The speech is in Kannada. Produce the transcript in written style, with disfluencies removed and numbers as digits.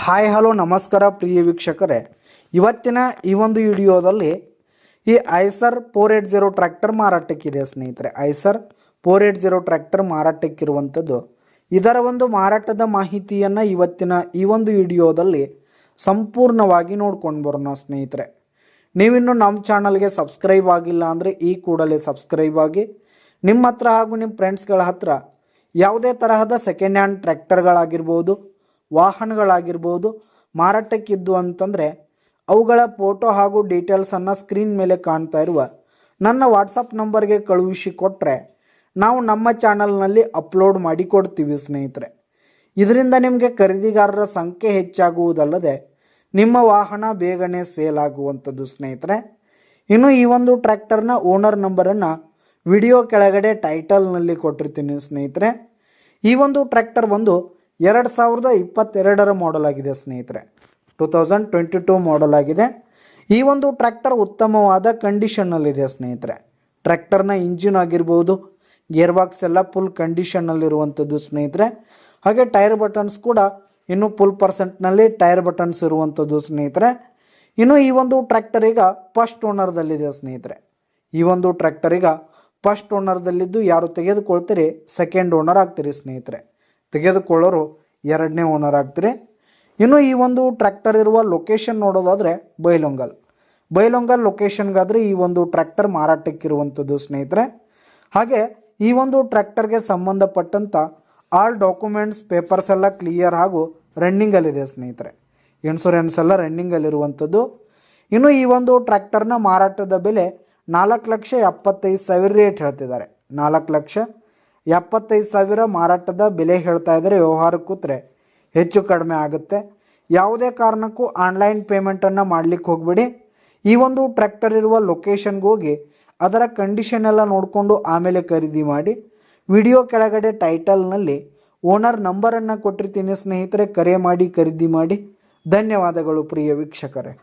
ಹಾಯ್ ಹಲೋ ನಮಸ್ಕಾರ ಪ್ರಿಯ ವೀಕ್ಷಕರೇ, ಇವತ್ತಿನ ಈ ಒಂದು ವಿಡಿಯೋದಲ್ಲಿ ಈ ಐಸರ್ 480 ಟ್ರ್ಯಾಕ್ಟರ್ ಮಾರಾಟಕ್ಕಿದೆ ಸ್ನೇಹಿತರೆ. ಐಸರ್ 480 ಟ್ರ್ಯಾಕ್ಟರ್ ಮಾರಾಟಕ್ಕಿರುವಂಥದ್ದು. ಇದರ ಒಂದು ಮಾರಾಟದ ಮಾಹಿತಿಯನ್ನು ಇವತ್ತಿನ ಈ ಒಂದು ವಿಡಿಯೋದಲ್ಲಿ ಸಂಪೂರ್ಣವಾಗಿ ನೋಡ್ಕೊಂಡು ಬರೋಣ ಸ್ನೇಹಿತರೆ. ನೀವಿನ್ನು ನಮ್ಮ ಚಾನಲ್ಗೆ ಸಬ್ಸ್ಕ್ರೈಬ್ ಆಗಿಲ್ಲ ಅಂದರೆ ಈ ಕೂಡಲೇ ಸಬ್ಸ್ಕ್ರೈಬ್ ಆಗಿ. ನಿಮ್ಮ ಹತ್ರ ಹಾಗೂ ನಿಮ್ಮ ಫ್ರೆಂಡ್ಸ್ಗಳ ಹತ್ರ ಯಾವುದೇ ತರಹದ ಸೆಕೆಂಡ್ ಹ್ಯಾಂಡ್ ಟ್ರ್ಯಾಕ್ಟರ್ಗಳಾಗಿರ್ಬೋದು, ವಾಹನಗಳಾಗಿರ್ಬೋದು ಮಾರಾಟಕ್ಕಿದ್ದು ಅಂತಂದರೆ ಅವುಗಳ ಫೋಟೋ ಹಾಗೂ ಡೀಟೇಲ್ಸನ್ನು ಸ್ಕ್ರೀನ್ ಮೇಲೆ ಕಾಣ್ತಾ ಇರುವ ನನ್ನ ವಾಟ್ಸಪ್ ನಂಬರ್ಗೆ ಕಳುಹಿಸಿ ಕೊಟ್ಟರೆ ನಾವು ನಮ್ಮ ಚಾನಲ್ನಲ್ಲಿ ಅಪ್ಲೋಡ್ ಮಾಡಿ ಕೊಡ್ತೀವಿ ಸ್ನೇಹಿತರೆ. ಇದರಿಂದ ನಿಮಗೆ ಖರೀದಿಗಾರರ ಸಂಖ್ಯೆ ಹೆಚ್ಚಾಗುವುದಲ್ಲದೆ ನಿಮ್ಮ ವಾಹನ ಬೇಗನೆ ಸೇಲ್ ಆಗುವಂಥದ್ದು ಸ್ನೇಹಿತರೆ. ಇನ್ನು ಈ ಒಂದು ಟ್ರ್ಯಾಕ್ಟರ್ನ ಓನರ್ ನಂಬರನ್ನು ವಿಡಿಯೋ ಕೆಳಗಡೆ ಟೈಟಲ್ನಲ್ಲಿ ಕೊಟ್ಟಿರ್ತೀನಿ ಸ್ನೇಹಿತರೆ. ಈ ಒಂದು ಟ್ರ್ಯಾಕ್ಟರ್ ಬಂದು 2022 ಮಾಡೆಲ್ ಆಗಿದೆ ಸ್ನೇಹಿತರೆ. 2022 ಮಾಡೆಲ್ ಆಗಿದೆ. ಈ ಒಂದು ಟ್ರ್ಯಾಕ್ಟರ್ ಉತ್ತಮವಾದ ಕಂಡೀಷನ್ನಲ್ಲಿದೆ ಸ್ನೇಹಿತರೆ. ಟ್ರ್ಯಾಕ್ಟರ್ನ ಇಂಜಿನ್ ಆಗಿರ್ಬೋದು, ಗೇರ್ ಬಾಕ್ಸ್ ಎಲ್ಲ ಫುಲ್ ಕಂಡೀಷನ್ನಲ್ಲಿರುವಂಥದ್ದು ಸ್ನೇಹಿತರೆ. ಹಾಗೆ ಟೈರ್ ಬಟನ್ಸ್ ಕೂಡ ಇನ್ನೂ ಫುಲ್ ಪರ್ಸೆಂಟ್ನಲ್ಲಿ ಟೈರ್ ಬಟನ್ಸ್ ಇರುವಂಥದ್ದು ಸ್ನೇಹಿತರೆ. ಇನ್ನು ಈ ಒಂದು ಟ್ರ್ಯಾಕ್ಟರ್ ಈಗ ಫಸ್ಟ್ ಓನರ್ದಲ್ಲಿದೆ ಸ್ನೇಹಿತರೆ. ಈ ಒಂದು ಟ್ರ್ಯಾಕ್ಟರ್ ಈಗ ಫಸ್ಟ್ ಓನರ್ದಲ್ಲಿದ್ದು ಯಾರು ತೆಗೆದುಕೊಳ್ತೀರಿ ಸೆಕೆಂಡ್ ಓನರ್ ಆಗ್ತೀರಿ ಸ್ನೇಹಿತರೆ. ತೆಗೆದುಕೊಳ್ಳೋರು ಎರಡನೇ ಓನರ್ ಆಗ್ತೀರಿ. ಇನ್ನು ಈ ಒಂದು ಟ್ರ್ಯಾಕ್ಟರ್ ಇರುವ ಲೊಕೇಶನ್ ನೋಡೋದಾದರೆ ಬೈಲೊಂಗಲ್ ಲೊಕೇಶನ್ಗಾದರೆ ಈ ಒಂದು ಟ್ರ್ಯಾಕ್ಟರ್ ಮಾರಾಟಕ್ಕಿರುವಂಥದ್ದು ಸ್ನೇಹಿತರೆ. ಹಾಗೆ ಈ ಒಂದು ಟ್ರ್ಯಾಕ್ಟರ್ಗೆ ಸಂಬಂಧಪಟ್ಟಂಥ ಆಲ್ ಡಾಕ್ಯುಮೆಂಟ್ಸ್ ಪೇಪರ್ಸ್ ಎಲ್ಲ ಕ್ಲಿಯರ್ ಹಾಗೂ ರನ್ನಿಂಗಲ್ಲಿದೆ ಸ್ನೇಹಿತರೆ. ಇನ್ಶೂರೆನ್ಸ್ ಎಲ್ಲ ರನ್ನಿಂಗಲ್ಲಿರುವಂಥದ್ದು. ಇನ್ನು ಈ ಒಂದು ಟ್ರ್ಯಾಕ್ಟರ್ನ ಮಾರಾಟದ ಬೆಲೆ 4,75,000 ರೇಟ್ ಹೇಳ್ತಿದ್ದಾರೆ. 4,75,000 ಮಾರಾಟದ ಬೆಲೆ ಹೇಳ್ತಾ ಇದ್ದಾರೆ. ವ್ಯವಹಾರ ಕೂತ್ರೆ ಹೆಚ್ಚು ಕಡಿಮೆ ಆಗುತ್ತೆ. ಯಾವುದೇ ಕಾರಣಕ್ಕೂ ಆನ್ಲೈನ್ ಪೇಮೆಂಟನ್ನು ಮಾಡಲಿಕ್ಕೆ ಹೋಗಬೇಡಿ. ಈ ಒಂದು ಟ್ರ್ಯಾಕ್ಟರ್ ಇರುವ ಲೊಕೇಶನ್ಗೆ ಹೋಗಿ ಅದರ ಕಂಡೀಷನ್ ಎಲ್ಲ ನೋಡಿಕೊಂಡು ಆಮೇಲೆ ಖರೀದಿ ಮಾಡಿ. ವಿಡಿಯೋ ಕೆಳಗಡೆ ಟೈಟಲ್ನಲ್ಲಿ ಓನರ್ ನಂಬರನ್ನು ಕೊಟ್ಟಿರ್ತೀನಿ ಸ್ನೇಹಿತರೆ. ಕರೆ ಮಾಡಿ ಖರೀದಿ ಮಾಡಿ. ಧನ್ಯವಾದಗಳು ಪ್ರಿಯ ವೀಕ್ಷಕರೇ.